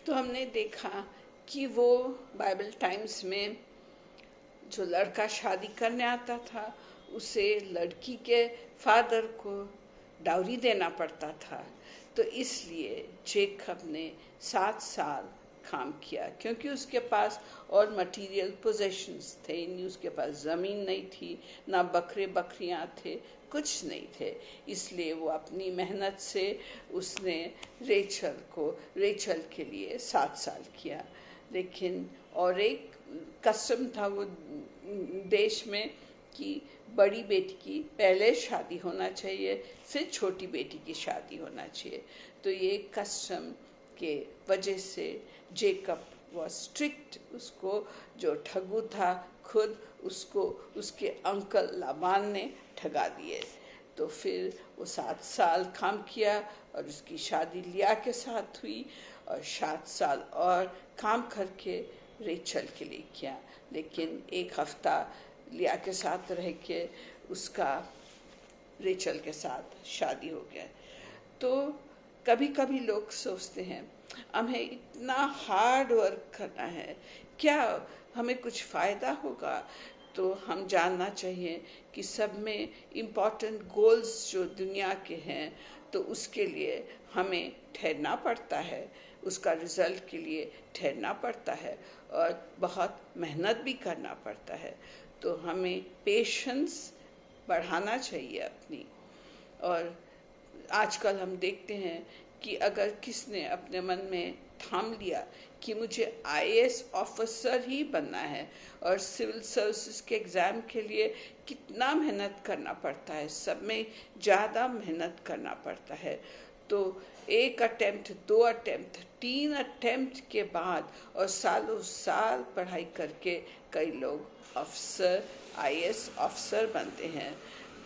तो हमने देखा कि वो बाइबल टाइम्स में जो लड़का शादी करने आता था उसे लड़की के फादर को डाउरी देना पड़ता था। तो इसलिए जेकब ने 7 साल काम किया, क्योंकि उसके पास और मटेरियल पोजेशंस थे नहीं, उसके पास ज़मीन नहीं थी, ना बकरे बकरियां थे, कुछ नहीं थे। इसलिए वो अपनी मेहनत से उसने रेचल के लिए 7 साल किया। लेकिन और एक कस्टम था वो देश में कि बड़ी बेटी की पहले शादी होना चाहिए, फिर छोटी बेटी की शादी होना चाहिए। तो ये कस्टम के वजह से जेकब वॉज स्ट्रिक्ट। उसको जो ठगू था खुद उसको उसके अंकल लाबान ने ठगा दिए। तो फिर वो 7 साल काम किया और उसकी शादी लिया के साथ हुई, और 7 साल और काम करके रेचल के लिए किया। लेकिन एक हफ्ता लिया के साथ रह के उसका रेचल के साथ शादी हो गया। तो कभी कभी लोग सोचते हैं हमें इतना हार्ड वर्क करना है, क्या हमें कुछ फ़ायदा होगा? तो हम जानना चाहिए कि सब में इम्पॉर्टेंट गोल्स जो दुनिया के हैं, तो उसके लिए हमें ठहरना पड़ता है, उसका रिज़ल्ट के लिए ठहरना पड़ता है और बहुत मेहनत भी करना पड़ता है। तो हमें पेशेंस बढ़ाना चाहिए अपनी। और आजकल हम देखते हैं कि अगर किसने अपने मन में ठान लिया कि मुझे आईएएस ऑफिसर ही बनना है, और सिविल सर्विसेज के एग्ज़ाम के लिए कितना मेहनत करना पड़ता है, सब में ज़्यादा मेहनत करना पड़ता है। तो 1 अटेम्प्ट, 2 अटेम्प्ट, 3 अटेम्प्ट के बाद और सालों साल पढ़ाई करके कई लोग अफसर, आईएएस ऑफिसर बनते हैं।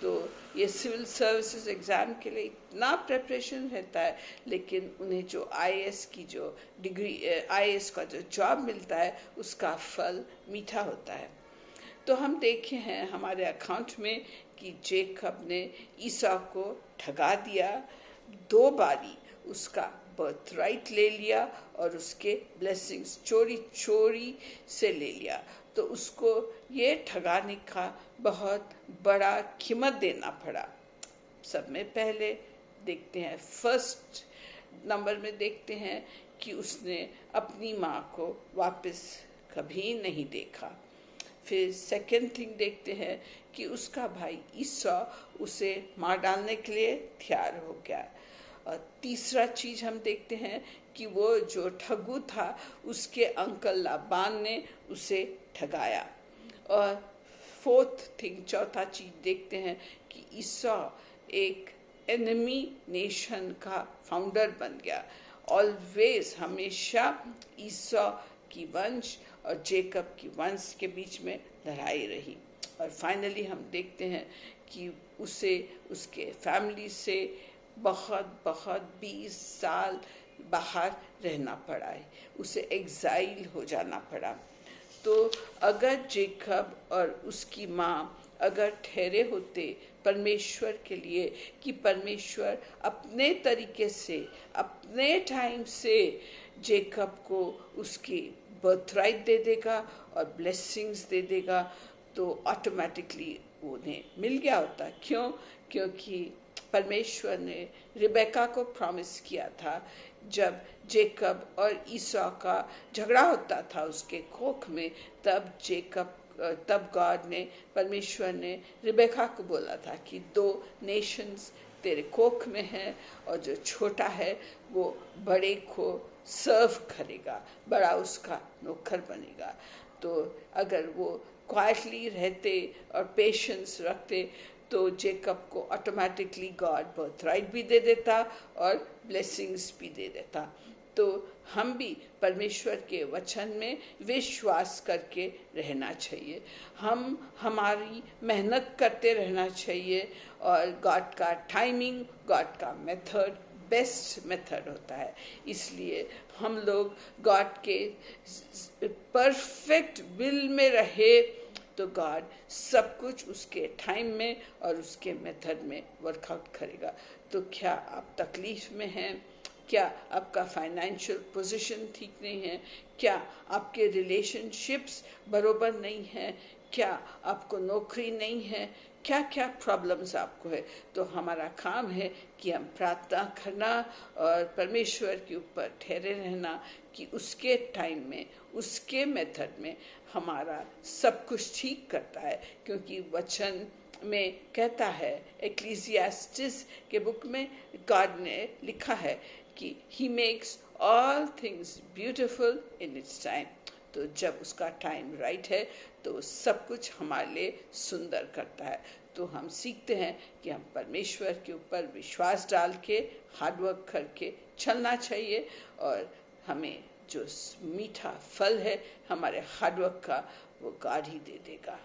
तो ये सिविल सर्विसेज एग्ज़ाम के लिए इतना प्रिपरेशन रहता है, लेकिन उन्हें जो आईएएस की जो डिग्री, आईएएस का जो जॉब मिलता है उसका फल मीठा होता है। तो हम देखे हैं हमारे अकाउंट में कि जेकब ने ईसा को ठगा दिया, 2 बारी उसका बर्थ राइट ले लिया और उसके ब्लेसिंग्स चोरी चोरी से ले लिया। तो उसको ये ठगाने का बहुत बड़ा कीमत देना पड़ा। सब में पहले देखते हैं, फर्स्ट नंबर में देखते हैं कि उसने अपनी माँ को वापस कभी नहीं देखा। फिर सेकंड थिंग देखते हैं कि उसका भाई ईसा उसे मार डालने के लिए तैयार हो गया। और तीसरा चीज़ हम देखते हैं कि वो जो ठगू था उसके अंकल लाबान ने उसे ठगाया। और फोर्थ थिंग, चौथा चीज़ देखते हैं कि ईसा एक एनिमी नेशन का फाउंडर बन गया। ऑलवेज, हमेशा ईसा की वंश और जेकब की वंश के बीच में लड़ाई रही। और फाइनली हम देखते हैं कि उसे उसके फैमिली से बहुत 20 साल बाहर रहना पड़ा है, उसे एग्जाइल हो जाना पड़ा। तो अगर जेकब और उसकी माँ अगर ठहरे होते परमेश्वर के लिए कि परमेश्वर अपने तरीके से, अपने टाइम से जेकब को उसकी बर्थराइट दे देगा और ब्लेसिंग्स दे देगा, तो ऑटोमेटिकली उन्हें मिल गया होता। क्यों? क्योंकि परमेश्वर ने रिबेका को प्रॉमिस किया था, जब जेकब और ईसा का झगड़ा होता था उसके कोख में, तब गॉड ने, परमेश्वर ने रिबेका को बोला था कि 2 नेशंस तेरे कोख में हैं और जो छोटा है वो बड़े को सर्व करेगा, बड़ा उसका नौकर बनेगा। तो अगर वो क्वाइटली रहते और पेशेंस रखते तो जेकब को ऑटोमेटिकली गॉड बर्थराइट भी दे देता और ब्लेसिंग्स भी दे देता। तो हम भी परमेश्वर के वचन में विश्वास करके रहना चाहिए, हम हमारी मेहनत करते रहना चाहिए, और गॉड का टाइमिंग, गॉड का मेथड बेस्ट मेथड होता है। इसलिए हम लोग गॉड के परफेक्ट विल में रहे तो गॉड सब कुछ उसके टाइम में और उसके मेथड में वर्कआउट करेगा। तो क्या आप तकलीफ में हैं क्या आपका फाइनेंशियल पोजीशन ठीक नहीं है, क्या आपके रिलेशनशिप्स बरोबर नहीं है, क्या आपको नौकरी नहीं है, क्या क्या प्रॉब्लम्स आपको है, तो हमारा काम है कि हम प्रार्थना करना और परमेश्वर के ऊपर ठहरे रहना कि उसके टाइम में, उसके मेथड में हमारा सब कुछ ठीक करता है। क्योंकि वचन में कहता है, एक्लीसियास्टिस के बुक में गॉड ने लिखा है कि he makes all things beautiful in its time. तो जब उसका टाइम राइट है तो सब कुछ हमारे लिए सुंदर करता है। तो हम सीखते हैं कि हम परमेश्वर के ऊपर विश्वास डाल के हार्डवर्क करके चलना चाहिए, और हमें जो मीठा फल है हमारे हार्डवर्क का वो गॉड ही दे देगा।